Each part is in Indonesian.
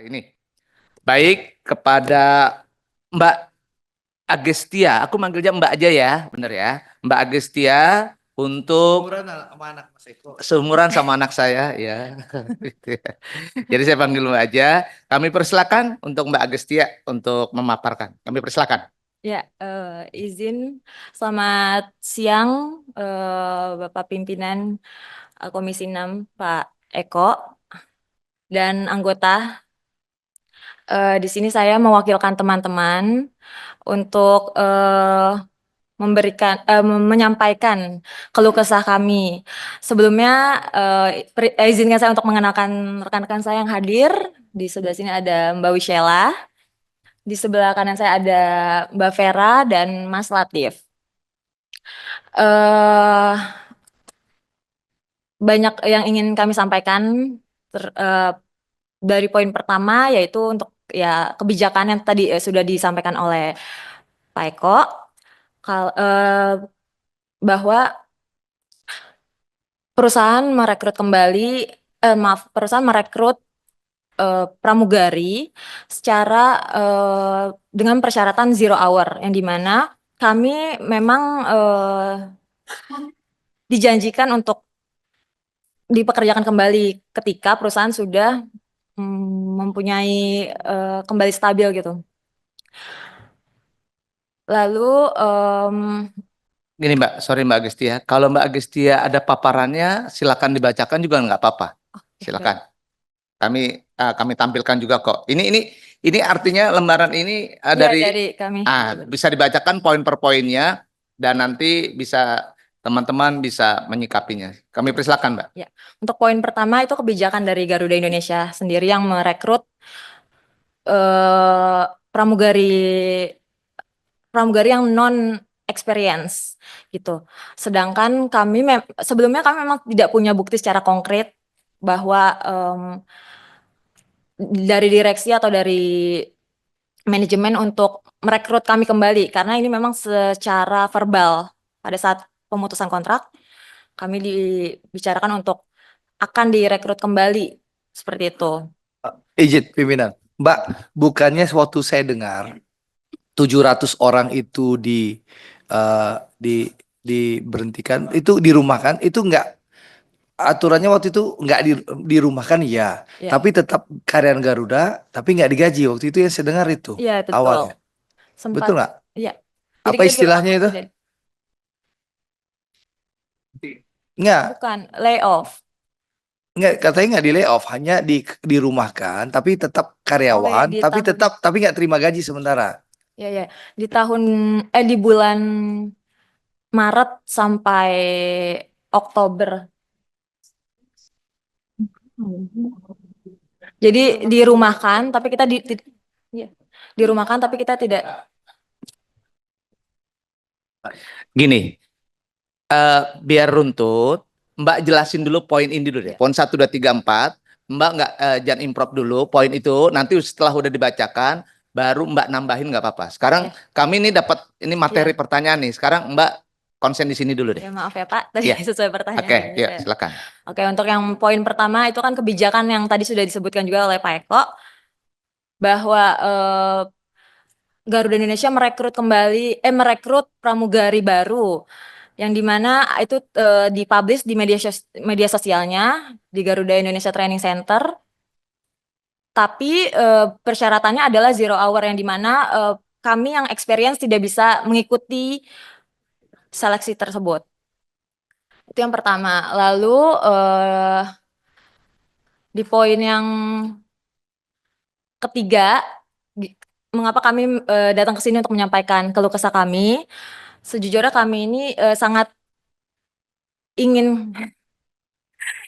Ini baik kepada Mbak Agestia, aku manggilnya Mbak aja ya, bener ya, Mbak Agestia untuk Umuran sama anak Mas Eko. seumuran sama anak saya ya. Jadi saya panggil Mbak aja. Kami persilakan untuk Mbak Agestia untuk memaparkan. Kami persilakan. Ya, izin. Selamat siang, Bapak Pimpinan Komisi 6, Pak Eko, dan anggota. Di sini saya mewakilkan teman-teman untuk menyampaikan keluh kesah kami. Sebelumnya, izinkan saya untuk mengenalkan rekan-rekan saya yang hadir. Di sebelah sini ada Mbak Wishela. Di sebelah kanan saya ada Mbak Vera dan Mas Latif. eh Banyak yang ingin kami sampaikan dari poin pertama, yaitu untuk ya kebijakan yang tadi sudah disampaikan oleh Pak Eko, bahwa perusahaan merekrut kembali, perusahaan merekrut pramugari secara dengan persyaratan zero hour, yang dimana kami memang dijanjikan untuk dipekerjakan kembali ketika perusahaan sudah mempunyai kembali stabil gitu. Lalu Gini Mbak, sorry Mbak Agestia. Kalau Mbak Agestia ada paparannya, silakan dibacakan juga nggak apa-apa. Silakan. Kami tampilkan juga kok. Ini artinya lembaran ini ya, dari kami. bisa dibacakan poin per poinnya dan nanti bisa teman-teman bisa menyikapinya. Kami persilakan Mbak. Ya, untuk poin pertama itu kebijakan dari Garuda Indonesia sendiri yang merekrut pramugari yang non experience gitu. Sedangkan kami sebelumnya kami memang tidak punya bukti secara konkret bahwa dari direksi atau dari manajemen untuk merekrut kami kembali, karena ini memang secara verbal pada saat pemutusan kontrak kami dibicarakan untuk akan direkrut kembali seperti itu. Izin pimpinan. Mbak, bukannya waktu saya dengar 700 orang itu diberhentikan, itu dirumahkan, itu enggak aturannya waktu itu enggak dirumahkan ya, Ya. tapi tetap karyawan Garuda, tapi enggak digaji waktu itu yang saya dengar itu Iya, betul. awalnya. Sempat. Betul nggak? Iya. Apa kita istilahnya itu? Enggak, Bukan layoff. katanya enggak di layoff, hanya dirumahkan, tapi tetap karyawan, tapi enggak terima gaji sementara. Ya, ya. Di bulan Maret sampai Oktober. Jadi dirumahkan, tapi kita dirumahkan, tapi kita tidak. Gini, biar runtut, Mbak jelasin dulu poin ini dulu deh. Poin 1, 2, 3, 4. Mbak nggak jangan improv dulu poin itu. Nanti setelah udah dibacakan, baru Mbak nambahin nggak apa-apa. Sekarang kami ini dapat ini materi pertanyaan nih. Sekarang Mbak konsen di sini dulu deh. Ya, maaf ya Pak, tadi sesuai pertanyaan. Oke, ya silakan. Oke, untuk yang poin pertama itu kan kebijakan yang tadi sudah disebutkan juga oleh Pak Eko, bahwa Garuda Indonesia merekrut pramugari baru, yang dimana itu dipublish di media sosialnya di Garuda Indonesia Training Center. Tapi persyaratannya adalah zero hour, yang dimana kami yang experience tidak bisa mengikuti seleksi tersebut. Itu yang pertama. Lalu di poin yang ketiga, mengapa kami datang ke sini untuk menyampaikan keluh kesah kami? Sejujurnya kami ini sangat ingin,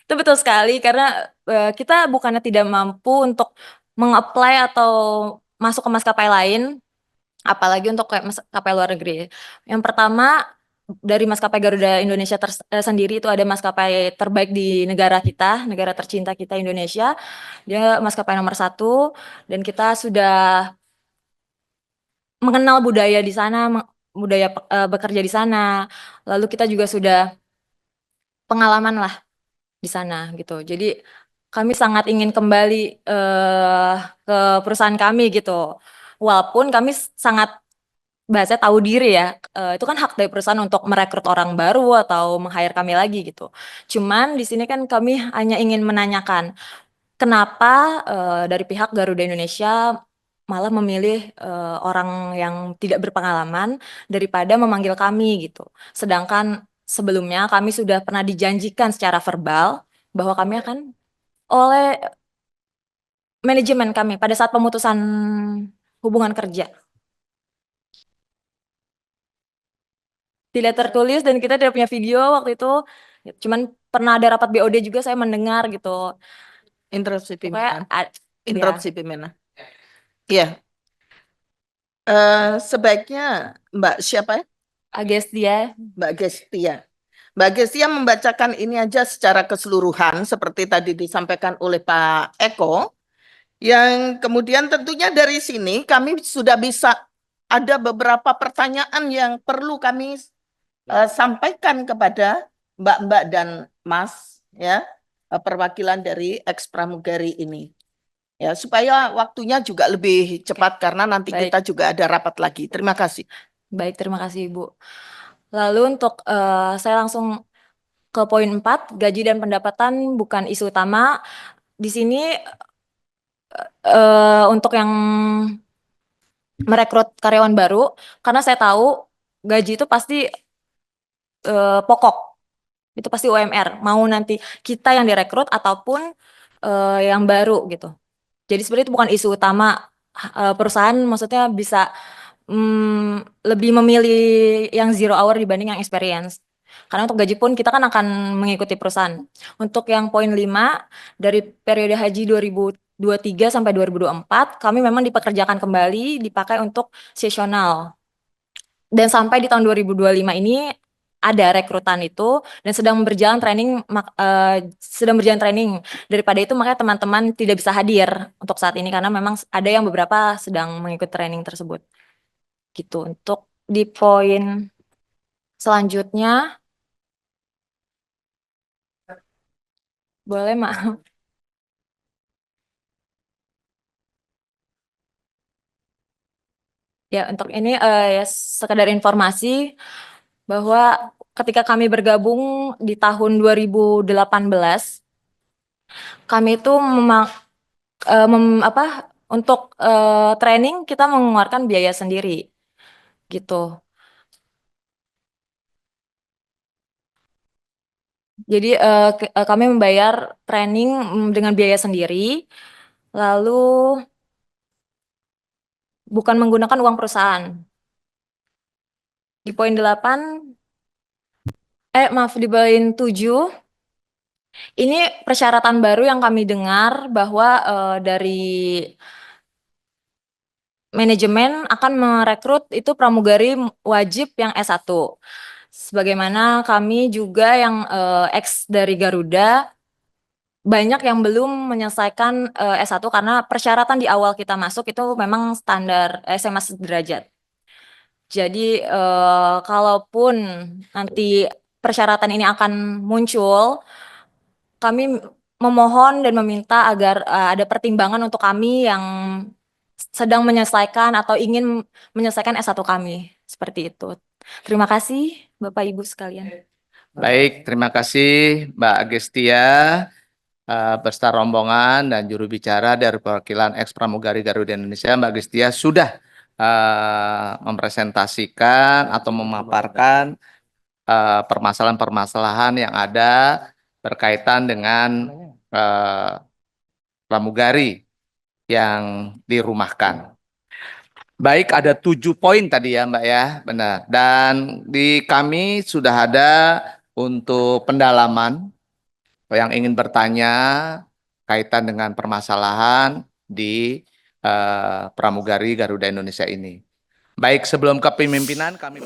itu betul sekali, karena kita bukannya tidak mampu untuk mengapply atau masuk ke maskapai lain, apalagi untuk kayak maskapai luar negeri. Yang pertama, dari maskapai Garuda Indonesia sendiri itu ada maskapai terbaik di negara kita, negara tercinta kita, Indonesia. Dia maskapai nomor 1, dan kita sudah mengenal budaya di sana, budaya bekerja di sana. Lalu kita juga sudah pengalaman lah di sana gitu. Jadi kami sangat ingin kembali ke perusahaan kami gitu. Walaupun kami sangat bahasa tahu diri ya, itu kan hak dari perusahaan untuk merekrut orang baru atau meng-hire kami lagi gitu. Cuman di sini kan kami hanya ingin menanyakan kenapa dari pihak Garuda Indonesia malah memilih orang yang tidak berpengalaman daripada memanggil kami gitu. Sedangkan sebelumnya kami sudah pernah dijanjikan secara verbal bahwa kami akan oleh manajemen kami pada saat pemutusan hubungan kerja. Tidak tertulis dan kita tidak punya video waktu itu. Cuman pernah ada rapat BOD juga saya mendengar gitu. Interupsi Pokoknya pimpinan. ya, Interupsi pimpinan. Iya. Sebaiknya Mbak siapa ya? Agestia. Mbak Gestia. Mbak Gestia membacakan ini aja secara keseluruhan seperti tadi disampaikan oleh Pak Eko. Yang kemudian tentunya dari sini kami sudah bisa ada beberapa pertanyaan yang perlu kami sampaikan kepada Mbak-mbak dan Mas ya, perwakilan dari ex pramugari ini. Ya, supaya waktunya juga lebih cepat karena nanti Baik. kita juga ada rapat lagi. Terima kasih. Baik, terima kasih Ibu. Lalu untuk saya langsung ke poin 4, gaji dan pendapatan bukan isu utama. Di sini untuk yang merekrut karyawan baru, karena saya tahu gaji itu pasti pokok, itu pasti UMR. Mau nanti kita yang direkrut ataupun yang baru gitu. Jadi sebenarnya itu bukan isu utama perusahaan, maksudnya bisa lebih memilih yang 0 hour dibanding yang experience. Karena untuk gaji pun kita kan akan mengikuti perusahaan. Untuk yang poin 5, dari periode haji 2023 sampai 2024, kami memang dipekerjakan kembali, dipakai untuk seasonal. Dan sampai di tahun 2025 ini ada rekrutan itu dan sedang berjalan training. Daripada itu makanya teman-teman tidak bisa hadir untuk saat ini karena memang ada yang beberapa sedang mengikuti training tersebut. Gitu. Untuk di poin selanjutnya, boleh maaf. Ya, untuk ini ya sekedar informasi bahwa ketika kami bergabung di tahun 2018, kami itu untuk training kita mengeluarkan biaya sendiri, gitu. Jadi kami membayar training dengan biaya sendiri, lalu bukan menggunakan uang perusahaan. Di poin 8, di poin 7, ini persyaratan baru yang kami dengar bahwa dari manajemen akan merekrut itu pramugari wajib yang S1. Sebagaimana kami juga yang ex dari Garuda, banyak yang belum menyelesaikan S1 karena persyaratan di awal kita masuk itu memang standar SMA sederajat. Jadi kalaupun nanti persyaratan ini akan muncul, kami memohon dan meminta agar ada pertimbangan untuk kami yang sedang menyelesaikan atau ingin menyelesaikan S1 kami. Seperti itu. Terima kasih Bapak Ibu sekalian. Baik, terima kasih Mbak Agestia beserta rombongan dan juru bicara dari perwakilan ex pramugari Garuda Indonesia. Mbak Agestia sudah mempresentasikan atau memaparkan permasalahan-permasalahan yang ada berkaitan dengan pramugari yang dirumahkan. Baik, ada 7 poin tadi ya Mbak ya, benar. Dan di kami sudah ada untuk pendalaman yang ingin bertanya kaitan dengan permasalahan di pramugari Garuda Indonesia ini. Baik, sebelum kepemimpinan kami